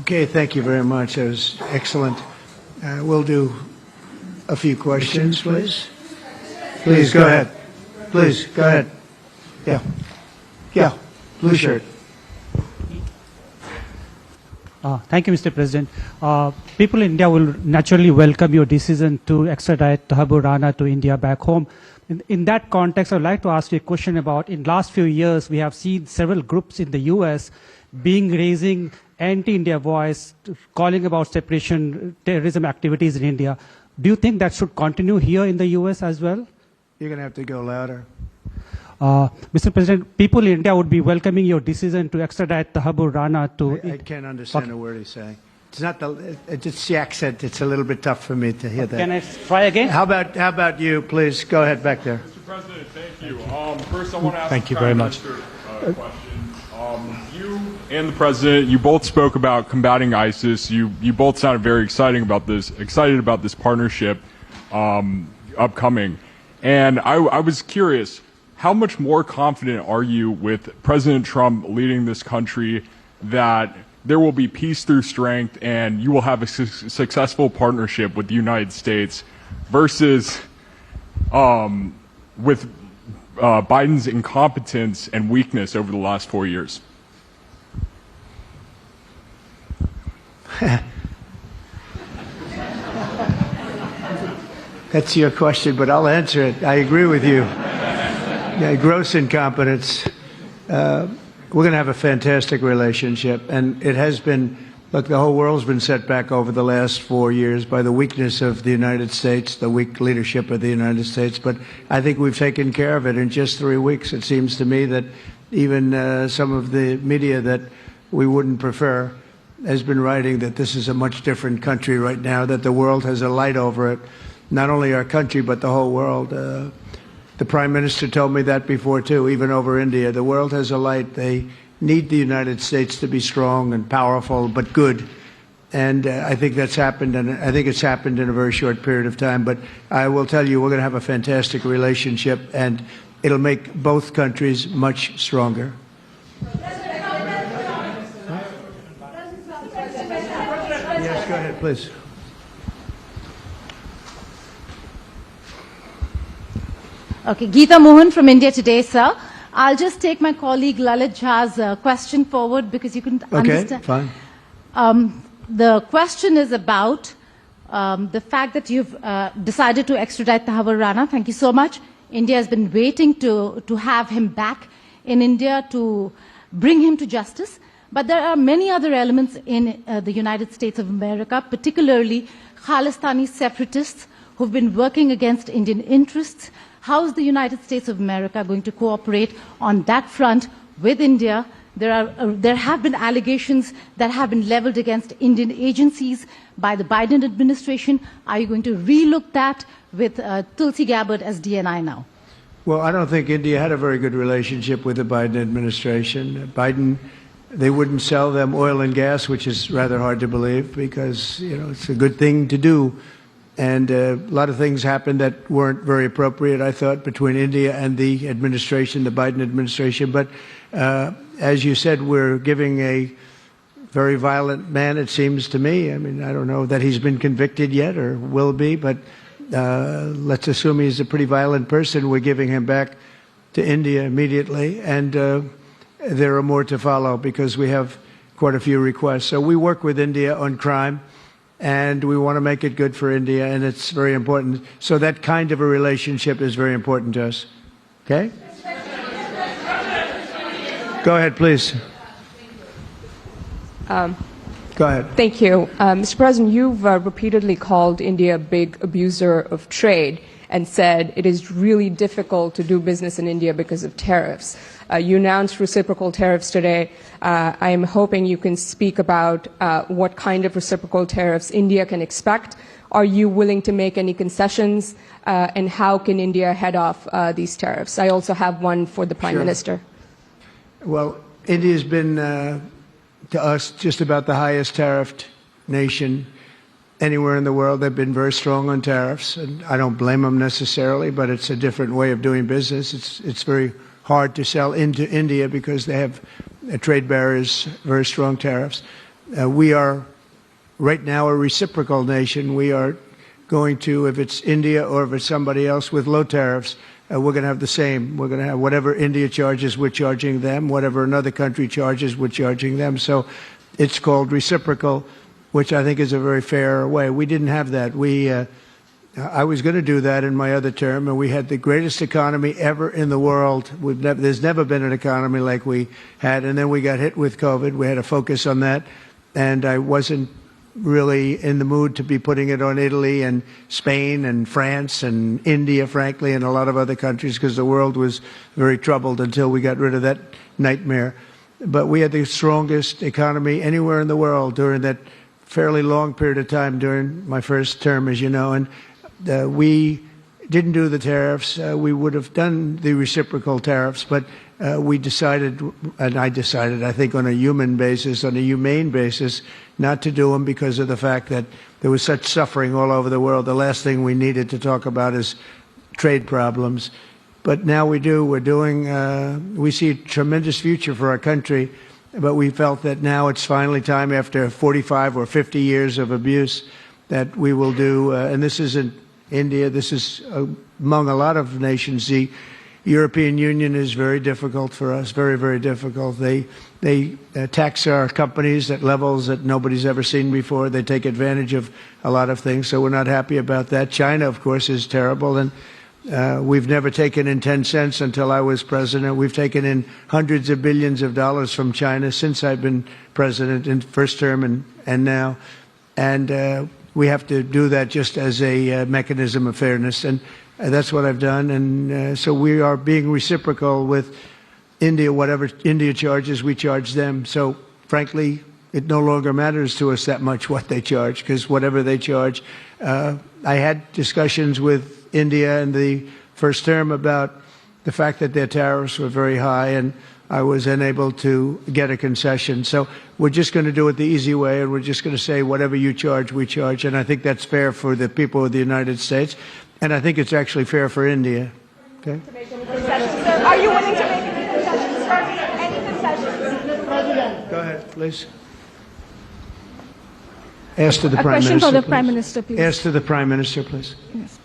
Okay, thank you very much. That was excellent. We'll do a few questions, please. Please, go ahead. Please, go ahead. Yeah. Yeah, blue shirt. Thank you, Mr. President. People in India will naturally welcome your decision to extradite Thakur Rana to India back home. In that context, I would like to ask you a question about, in the last few years, we have seen several groups in the U.S. raising anti-India voice, calling about separation, terrorism activities in India. Do you think that should continue here in the U.S. as well? You're going to have to go louder. Mr. President, people in India would be welcoming your decision to extradite Thakur Rana to... I can't understand a word he's saying. It's not it's the accent. It's a little bit tough for me to hear that. Can I try again? How about you, please? Go ahead back there. Mr. President, thank you. First, I want to ask Thank you very much. a question. You and the President, you both spoke about combating ISIS. You both sounded very excited about this partnership upcoming. And I was curious, how much more confident are you with President Trump leading this country that there will be peace through strength and you will have a successful partnership with the United States versus with Biden's incompetence and weakness over the last 4 years? That's your question, but I'll answer it. I agree with you. Yeah, gross incompetence. We're going to have a fantastic relationship, and it has been, look, the whole world's been set back over the last 4 years by the weakness of the United States, the weak leadership of the United States, but I think we've taken care of it in just 3 weeks. It seems to me that even some of the media that we wouldn't prefer has been writing that this is a much different country right now, that the world has a light over it, not only our country, but the whole world. The Prime Minister told me that before, too, even over India. The world has a light. They need the United States to be strong and powerful, but good. And I think that's happened, and I think it's happened in a very short period of time. But I will tell you, we're going to have a fantastic relationship, and it'll make both countries much stronger. Yes, go ahead, please. Okay, Geeta Mohan from India Today, sir. I'll just take my colleague Lalit Jha's question forward because you couldn't understand. Okay, fine. The question is about the fact that you've decided to extradite Thakur Rana. Thank you so much. India has been waiting to have him back in India to bring him to justice. But there are many other elements in the United States of America, particularly Khalistani separatists who've been working against Indian interests. How is the United States of America going to cooperate on that front with India? There have been allegations that have been leveled against Indian agencies by the Biden administration. Are you going to relook that with Tulsi Gabbard as DNI now? Well, I don't think India had a very good relationship with the Biden administration. Biden, they wouldn't sell them oil and gas, which is rather hard to believe because, you know, it's a good thing to do. And a lot of things happened that weren't very appropriate, I thought, between India and the administration, the Biden administration. But as you said, we're giving a very violent man, it seems to me. I mean, I don't know that he's been convicted yet or will be, but let's assume he's a pretty violent person. We're giving him back to India immediately. And there are more to follow because we have quite a few requests. So we work with India on crime. And we want to make it good for India, and it's very important. So that kind of a relationship is very important to us. Okay? Go ahead, please. Go ahead. Thank you. Mr. President, you've repeatedly called India a big abuser of trade and said it is really difficult to do business in India because of tariffs. You announced reciprocal tariffs today. I am hoping you can speak about what kind of reciprocal tariffs India can expect. Are you willing to make any concessions? And how can India head off these tariffs? I also have one for the Prime Minister. Well, India's been, to us, just about the highest tariffed nation anywhere in the world. They've been very strong on tariffs, and I don't blame them necessarily, but it's a different way of doing business. It's very hard to sell into India because they have trade barriers, very strong tariffs. we are right now a reciprocal nation. We are going to, if it's India or if it's somebody else with low tariffs, we're going to have the same. We're going to have whatever India charges, we're charging them. Whatever another country charges, we're charging them. So it's called reciprocal, which I think is a very fair way. We didn't have that. I was going to do that in my other term, and we had the greatest economy ever in the world. There's never been an economy like we had, and then we got hit with COVID. We had to focus on that, and I wasn't really in the mood to be putting it on Italy and Spain and France and India, frankly, and a lot of other countries, because the world was very troubled until we got rid of that nightmare. But we had the strongest economy anywhere in the world during that fairly long period of time during my first term, as you know, and we didn't do the tariffs. We would have done the reciprocal tariffs, but we decided, and I decided, I think on a human basis, on a humane basis, not to do them because of the fact that there was such suffering all over the world. The last thing we needed to talk about is trade problems. But now we do. We're doing, we see a tremendous future for our country, but we felt that now it's finally time, after 45 or 50 years of abuse, that we will do, and this isn't India, this is among a lot of nations. The European Union is very difficult for us, very, very difficult. They tax our companies at levels that nobody's ever seen before. They take advantage of a lot of things, so we're not happy about that. China, of course, is terrible, and we've never taken in 10 cents until I was president. We've taken in hundreds of billions of dollars from China since I've been president in first term and now. And we have to do that just as a mechanism of fairness. And that's what I've done. And so we are being reciprocal with India. Whatever India charges, we charge them. So frankly, it no longer matters to us that much what they charge, because whatever they charge, I had discussions with India in the first term about the fact that their tariffs were very high, and I was unable to get a concession. So we're just going to do it the easy way, and we're just going to say whatever you charge, we charge. And I think that's fair for the people of the United States, and I think it's actually fair for India. Okay? To make any concessions, sir? Are you willing to make any concessions, sir? Any concessions? Go ahead, please. Ask to the A Prime question Minister, for the please. Prime Minister, please. Ask to the Prime Minister, please. Yes.